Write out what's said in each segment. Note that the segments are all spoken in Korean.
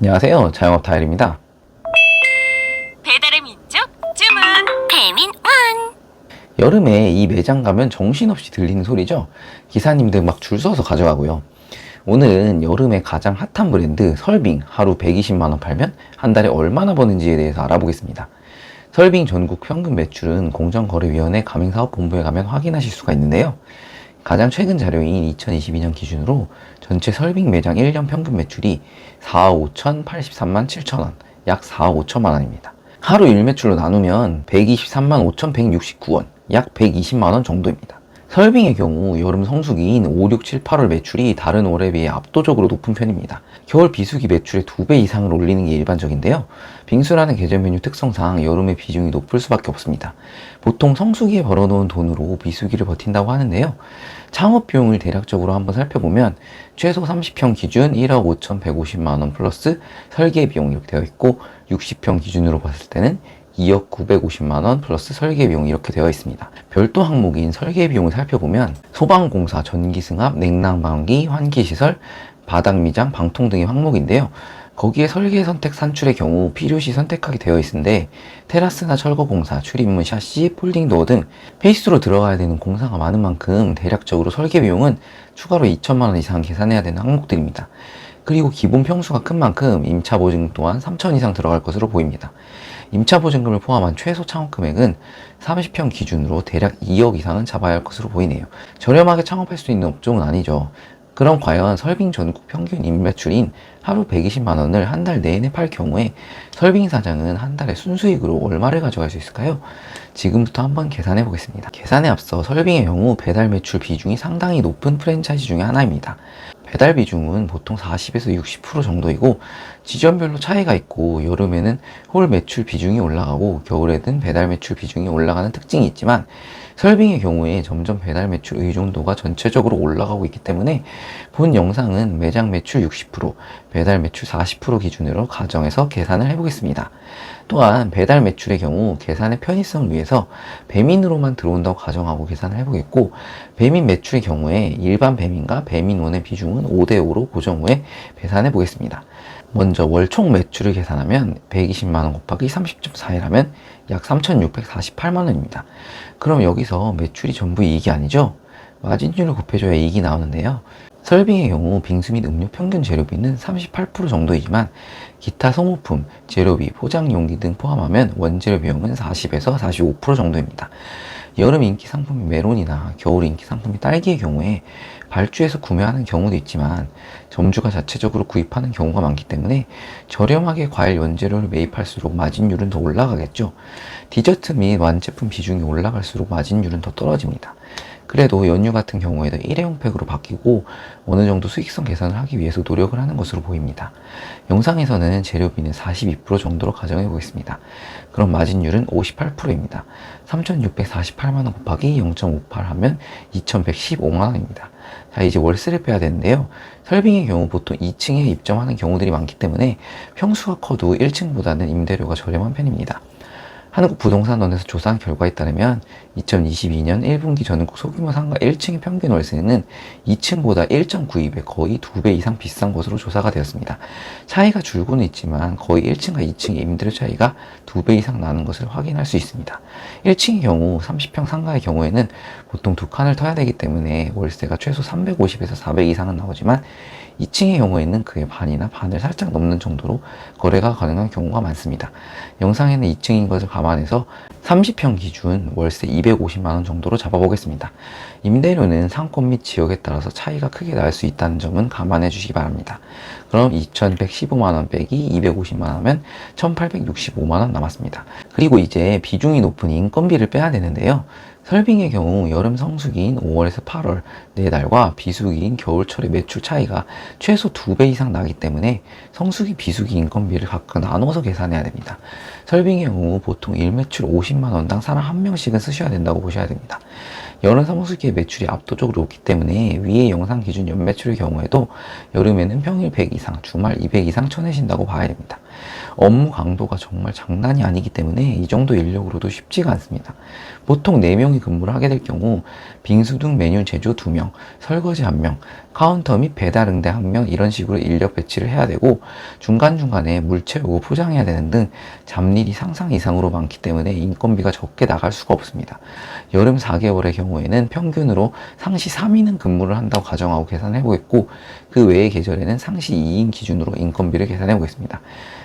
안녕하세요. 자영업 다일입니다. 배달의 민족 주문 배민원. 여름에 이 매장 가면 정신없이 들리는 소리죠. 기사님들 막 줄 서서 가져가고요. 오늘은 여름에 가장 핫한 브랜드 설빙 하루 120만원 팔면 한 달에 얼마나 버는지에 대해서 알아보겠습니다. 설빙 전국 평균 매출은 공정거래위원회 가맹사업본부에 가면 확인하실 수가 있는데요. 가장 최근 자료인 2022년 기준으로 전체 설빙 매장 1년 평균 매출이 4억 5,083만 7천원, 약 4억 5천만 원입니다. 하루 일매출로 나누면 123만 5,169원, 약 120만원 정도입니다. 설빙의 경우 여름 성수기인 5, 6, 7, 8월 매출이 다른 월에 비해 압도적으로 높은 편입니다. 겨울 비수기 매출의 2배 이상을 올리는 게 일반적인데요. 빙수라는 계절 메뉴 특성상 여름의 비중이 높을 수밖에 없습니다. 보통 성수기에 벌어놓은 돈으로 비수기를 버틴다고 하는데요. 창업 비용을 대략적으로 한번 살펴보면 최소 30평 기준 1억 5,150만원 플러스 설계 비용 이렇게 되어 있고 60평 기준으로 봤을 때는 2억 950만원 플러스 설계 비용 이렇게 되어 있습니다. 별도 항목인 설계 비용을 살펴보면 소방공사, 전기승합, 냉난방기, 환기시설, 바닥미장, 방통 등의 항목인데요. 거기에 설계 선택 산출의 경우 필요시 선택하게 되어 있는데 테라스나 철거공사, 출입문 샤시, 폴딩도어 등 페이스로 들어가야 되는 공사가 많은 만큼 대략적으로 설계 비용은 추가로 2천만원 이상 계산해야 되는 항목들입니다. 그리고 기본 평수가 큰 만큼 임차 보증금 또한 3천 이상 들어갈 것으로 보입니다. 임차 보증금을 포함한 최소 창업 금액은 30평 기준으로 대략 2억 이상은 잡아야 할 것으로 보이네요. 저렴하게 창업할 수 있는 업종은 아니죠. 그럼 과연 설빙 전국 평균 임매출인 하루 120만원을 한 달 내내 팔 경우에 설빙 사장은 한 달에 순수익으로 얼마를 가져갈 수 있을까요? 지금부터 한번 계산해 보겠습니다. 계산에 앞서 설빙의 경우 배달 매출 비중이 상당히 높은 프랜차이즈 중에 하나입니다. 배달 비중은 보통 40에서 60% 정도이고 지점별로 차이가 있고 여름에는 홀 매출 비중이 올라가고 겨울에는 배달 매출 비중이 올라가는 특징이 있지만 설빙의 경우에 점점 배달 매출 의존도가 전체적으로 올라가고 있기 때문에 본 영상은 매장 매출 60%, 배달 매출 40% 기준으로 가정해서 계산을 해보겠습니다. 또한 배달 매출의 경우 계산의 편의성을 위해서 배민으로만 들어온다고 가정하고 계산을 해보겠고 배민 매출의 경우에 일반 배민과 배민원의 비중은 5대5로 고정 후에 계산해 보겠습니다. 먼저 월 총 매출을 계산하면 120만원 곱하기 30.4일 하면 약 3,648만원입니다. 그럼 여기서 매출이 전부 이익이 아니죠? 마진율을 곱해줘야 이익이 나오는데요. 설빙의 경우 빙수 및 음료 평균 재료비는 38% 정도이지만 기타 소모품, 재료비, 포장용기 등 포함하면 원재료 비용은 40에서 45% 정도입니다. 여름 인기 상품인 메론이나 겨울 인기 상품인 딸기의 경우에 발주해서 구매하는 경우도 있지만 점주가 자체적으로 구입하는 경우가 많기 때문에 저렴하게 과일 원재료를 매입할수록 마진율은 더 올라가겠죠. 디저트 및 완제품 비중이 올라갈수록 마진율은 더 떨어집니다. 그래도 연유 같은 경우에도 일회용 팩으로 바뀌고 어느 정도 수익성 개선을 하기 위해서 노력을 하는 것으로 보입니다. 영상에서는 재료비는 42% 정도로 가정해 보겠습니다. 그럼 마진율은 58%입니다. 3,648만원 곱하기 0.58 하면 2,115만원입니다. 자, 이제 월세를 빼야 되는데요. 설빙의 경우 보통 2층에 입점하는 경우들이 많기 때문에 평수가 커도 1층보다는 임대료가 저렴한 편입니다. 한국부동산원에서 조사한 결과에 따르면 2022년 1분기 전국 소규모 상가 1층의 평균 월세는 2층보다 1.92배, 거의 2배 이상 비싼 것으로 조사가 되었습니다. 차이가 줄고는 있지만 거의 1층과 2층의 임대료 차이가 2배 이상 나는 것을 확인할 수 있습니다. 1층의 경우 30평 상가의 경우에는 보통 2칸을 터야 되기 때문에 월세가 최소 350에서 400 이상은 나오지만 2층의 경우에는 그의 반이나 반을 살짝 넘는 정도로 거래가 가능한 경우가 많습니다. 영상에는 2층인 것을 감안해서 30평 기준 월세 250만원 정도로 잡아보겠습니다. 임대료는 상권 및 지역에 따라서 차이가 크게 날 수 있다는 점은 감안해 주시기 바랍니다. 그럼 2,115만원 빼기 250만원 하면 1,865만원 남았습니다. 그리고 이제 비중이 높은 인건비를 빼야 되는데요. 설빙의 경우 여름 성수기인 5월에서 8월 4달과 비수기인 겨울철의 매출 차이가 최소 2배 이상 나기 때문에 성수기, 비수기 인건비를 각각 나눠서 계산해야 됩니다. 설빙의 경우 보통 일매출 50만원당 사람 한 명씩은 쓰셔야 된다고 보셔야 됩니다. 여름 사무실기의 매출이 압도적으로 높기 때문에 위의 영상 기준 연매출의 경우에도 여름에는 평일 100 이상, 주말 200 이상 쳐내신다고 봐야 됩니다. 업무 강도가 정말 장난이 아니기 때문에 이 정도 인력으로도 쉽지가 않습니다. 보통 4명이 근무를 하게 될 경우 빙수 등 메뉴 제조 2명, 설거지 1명, 카운터 및 배달 응대 1명 이런 식으로 인력 배치를 해야 되고 중간중간에 물 채우고 포장해야 되는 등 잡일이 상상 이상으로 많기 때문에 인건비가 적게 나갈 수가 없습니다. 여름 4개월의 경우에는 평균으로 상시 3인은 근무를 한다고 가정하고 계산해 보겠고 그 외의 계절에는 상시 2인 기준으로 인건비를 계산해 보겠습니다.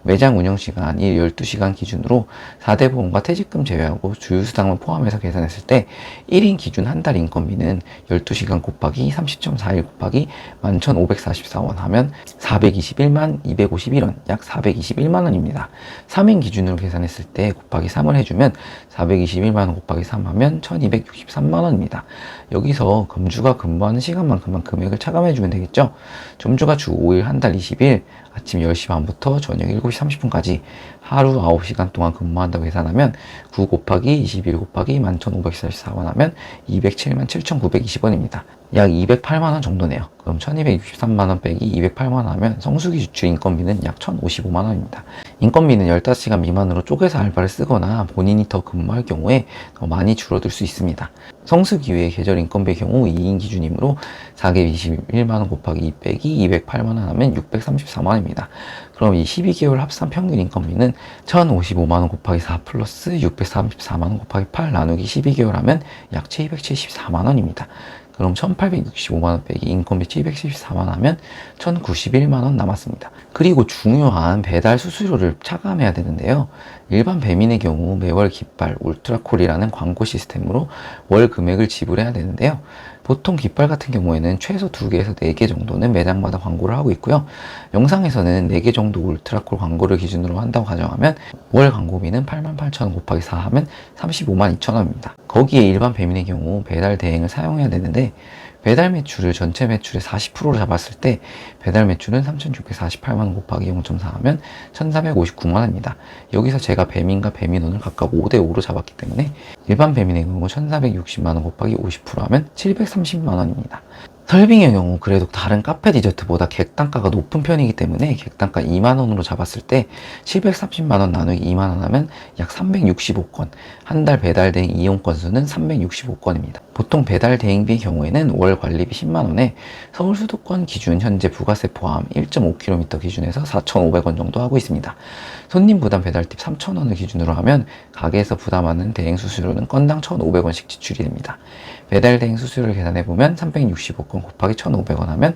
매장 운영시간 12시간 기준으로 4대 보험과 퇴직금 제외하고 주유수당만 포함해서 계산했을 때 1인 기준 한 달 인건비는 12시간 곱하기 30.41 곱하기 11,544원 하면 421만 251원, 약 421만 원입니다. 3인 기준으로 계산했을 때 곱하기 3을 해주면 421만 원 곱하기 3 하면 1,263만 원입니다. 여기서 점주가 근무하는 시간만큼만 금액을 차감해주면 되겠죠? 점주가 주 5일 한 달 20일 아침 10시 반부터 저녁 7시 30분까지 하루 9시간 동안 근무한다고 계산하면 9 곱하기 21 곱하기 11,544원 하면 207만 7,920원입니다. 약 208만 원 정도네요. 그럼 1,263만 원 빼기 208만 원 하면 성수기 주출 인건비는 약 1,055만 원입니다. 인건비는 15시간 미만으로 쪼개서 알바를 쓰거나 본인이 더 근무할 경우에 더 많이 줄어들 수 있습니다. 성수기 외의 계절 인건비의 경우 2인 기준이므로 4개 21만 원 곱하기 2 빼기 208만 원 하면 634만 원입니다. 그럼 이 12개월 합산 평균 인건비는 1,055만 원 곱하기 4 플러스 634만 원 곱하기 8 나누기 12개월 하면 약 774만 원입니다. 그럼 1,865만 원 빼기 인건비 774만 원 하면 1,091만 원 남았습니다. 그리고 중요한 배달 수수료를 차감해야 되는데요. 일반 배민의 경우 매월 깃발, 울트라콜이라는 광고 시스템으로 월 금액을 지불해야 되는데요. 보통 깃발 같은 경우에는 최소 2개에서 4개 정도는 매장마다 광고를 하고 있고요. 영상에서는 4개 정도 울트라콜 광고를 기준으로 한다고 가정하면 월 광고비는 88,000원 곱하기 4 하면 35만 2천원입니다. 거기에 일반 배민의 경우 배달 대행을 사용해야 되는데 배달 매출을 전체 매출의 40%로 잡았을 때 배달 매출은 3,648만 원 곱하기 0.4 하면 1,459만 원입니다. 여기서 제가 배민과 배민원을 각각 5대5로 잡았기 때문에 일반 배민의 경우 1,460만 원 곱하기 50% 하면 730만 원입니다. 설빙의 경우 그래도 다른 카페 디저트보다 객단가가 높은 편이기 때문에 객단가 2만원으로 잡았을 때 730만원 나누기 2만원 하면 약 365건, 한 달 배달 대행 이용 건수는 365건입니다. 보통 배달 대행비의 경우에는 월 관리비 10만원에 서울 수도권 기준 현재 부가세 포함 1.5km 기준에서 4,500원 정도 하고 있습니다. 손님 부담 배달팁 3,000원을 기준으로 하면 가게에서 부담하는 대행 수수료는 건당 1,500원씩 지출이 됩니다. 배달 대행 수수료를 계산해보면 365건 곱하기 1,500원 하면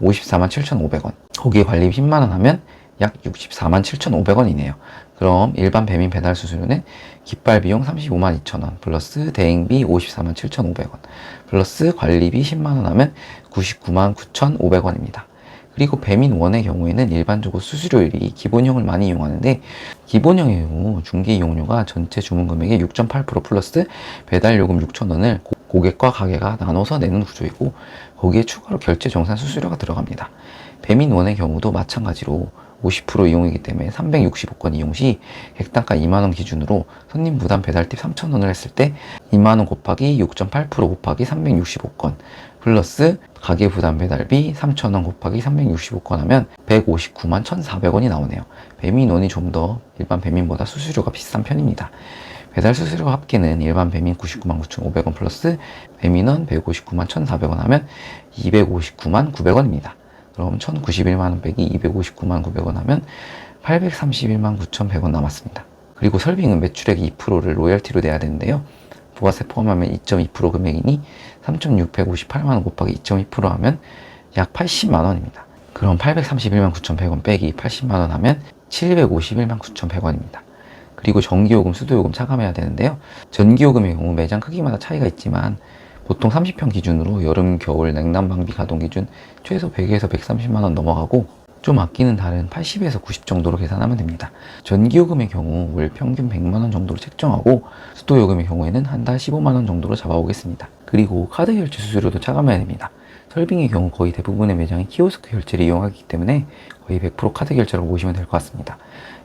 54만 7,500원. 거기에 관리비 10만원 하면 약 64만 7,500원이네요. 그럼 일반 배민 배달 수수료는 깃발 비용 35만 2천원 플러스 대행비 54만 7,500원 플러스 관리비 10만원 하면 99만 9,500원입니다. 그리고 배민원의 경우에는 일반적으로 수수료율이 기본형을 많이 이용하는데 기본형의 경우 중개 이용료가 전체 주문 금액의 6.8% 플러스 배달요금 6,000원을 고객과 가게가 나눠서 내는 구조이고 거기에 추가로 결제 정산 수수료가 들어갑니다. 배민원의 경우도 마찬가지로 50% 이용이기 때문에 365건 이용 시 객단가 2만원 기준으로 손님 부담 배달팁 3,000원을 했을 때 2만원 곱하기 6.8% 곱하기 365건 플러스 가게 부담 배달비 3,000원 곱하기 365건 하면 159만 1,400원이 나오네요. 배민원이 좀 더 일반 배민보다 수수료가 비싼 편입니다. 배달 수수료 합계는 일반 배민 99만 9,500원 플러스 배민원 159만 1,400원 하면 259만 900원입니다. 그럼 1,091만원 빼기 259만 900원 하면 831만 9,100원 남았습니다. 그리고 설빙은 매출액 2%를 로열티로 내야 되는데요. 부가세 포함하면 2.2% 금액이니 3,658만원 곱하기 2.2% 하면 약 80만원입니다. 그럼 831만 9,100원 빼기 80만원 하면 751만 9,100원입니다. 그리고 전기요금, 수도요금 차감해야 되는데요. 전기요금의 경우 매장 크기마다 차이가 있지만 보통 30평 기준으로 여름, 겨울 냉난방비 가동 기준 최소 100에서 130만원 넘어가고 좀 아끼는 달은 80에서 90 정도로 계산하면 됩니다. 전기요금의 경우 월 평균 100만원 정도로 책정하고 수도요금의 경우에는 한 달 15만원 정도로 잡아오겠습니다. 그리고 카드 결제 수수료도 차감해야 됩니다. 설빙의 경우 거의 대부분의 매장이 키오스크 결제를 이용하기 때문에 거의 100% 카드 결제라고 보시면 될 것 같습니다.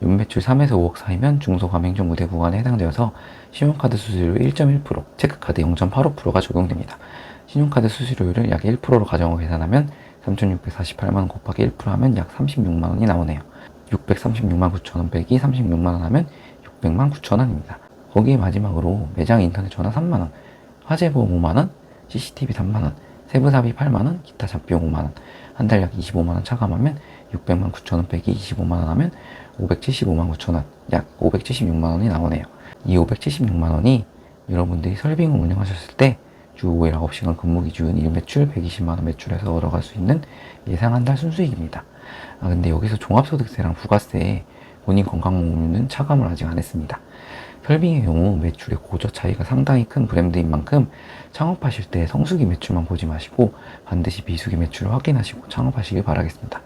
연매출 3에서 5억 사이면 중소가맹점 우대 구간에 해당되어서 신용카드 수수료 1.1%, 체크카드 0.85%가 적용됩니다. 신용카드 수수료율을 약 1%로 가정하고 계산하면 3,648만원 곱하기 1% 하면 약 36만원이 나오네요. 636만 9천원 빼기 36만원 하면 600만 9천원입니다. 거기에 마지막으로 매장 인터넷 전화 3만원, 화재보험 5만원, CCTV 3만원, 세부사비 8만원, 기타 잡비용 5만원, 한 달 약 25만원 차감하면 600만 9천원 빼기 25만원 하면 575만 9천원, 약 576만원이 나오네요. 이 576만원이 여러분들이 설빙을 운영하셨을 때 주 5일 9시간 근무 기준 일매출 120만원 매출에서 얻어갈 수 있는 예상 한 달 순수익입니다. 근데 여기서 종합소득세랑 부가세, 본인 건강보험료는 차감을 아직 안 했습니다. 설빙의 경우 매출의 고저 차이가 상당히 큰 브랜드인 만큼 창업하실 때 성수기 매출만 보지 마시고 반드시 비수기 매출을 확인하시고 창업하시길 바라겠습니다.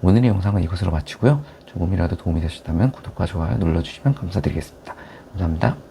오늘의 영상은 이것으로 마치고요. 조금이라도 도움이 되셨다면 구독과 좋아요 눌러주시면 감사드리겠습니다. 감사합니다.